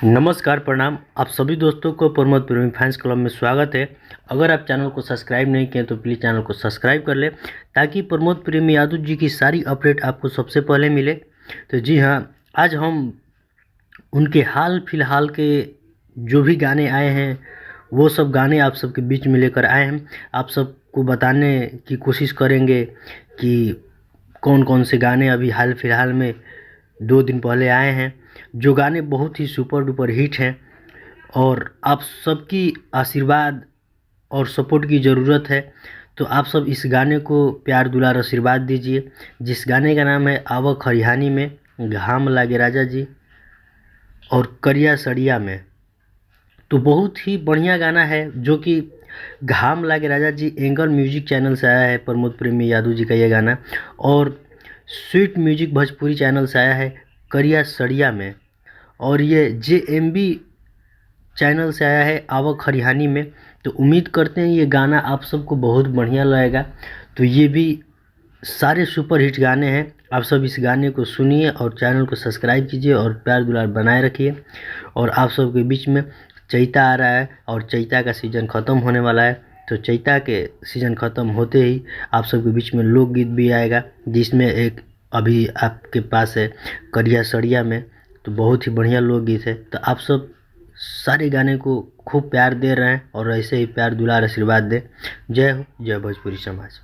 नमस्कार, प्रणाम। आप सभी दोस्तों को प्रमोद प्रेमी फैंस क्लब में स्वागत है। अगर आप चैनल को सब्सक्राइब नहीं किए तो प्लीज़ चैनल को सब्सक्राइब कर ले, ताकि प्रमोद प्रेमी यादव जी की सारी अपडेट आपको सबसे पहले मिले। तो जी हाँ, आज हम उनके हाल फिलहाल के जो भी गाने आए हैं वो सब गाने आप सबके बीच में लेकर आए हैं। आप सबको बताने की कोशिश करेंगे कि कौन कौन से गाने अभी हाल फिलहाल में 2 दिन पहले आए हैं, जो गाने बहुत ही सुपर डुपर हिट हैं। और आप सबकी आशीर्वाद और सपोर्ट की ज़रूरत है, तो आप सब इस गाने को प्यार दुलार आशीर्वाद दीजिए, जिस गाने का नाम है आवा खरिहानी में, घाम लागे राजा जी और करिया सड़िया में। तो बहुत ही बढ़िया गाना है, जो कि घाम लागे राजा जी एंकर म्यूजिक चैनल से आया है, प्रमोद प्रेमी यादव जी का ये गाना। और स्वीट म्यूजिक भोजपुरी चैनल से आया है करिया सड़िया में। और ये JMB चैनल से आया है आवा खरिहानी में। तो उम्मीद करते हैं ये गाना आप सबको बहुत बढ़िया लगेगा। तो ये भी सारे सुपर हिट गाने हैं। आप सब इस गाने को सुनिए और चैनल को सब्सक्राइब कीजिए और प्यार दुलार बनाए रखिए। और आप सबके बीच में चैता आ रहा है और चैता का सीज़न ख़त्म होने वाला है। तो चैता के सीज़न ख़त्म होते ही आप सबके बीच में लोकगीत भी आएगा, जिसमें एक अभी आपके पास है करिया सड़िया में। तो बहुत ही बढ़िया लोकगीत है। तो आप सब सारे गाने को खूब प्यार दे रहे हैं और ऐसे ही प्यार दुलार आशीर्वाद दें। जय हो, जय भोजपुरी समाज।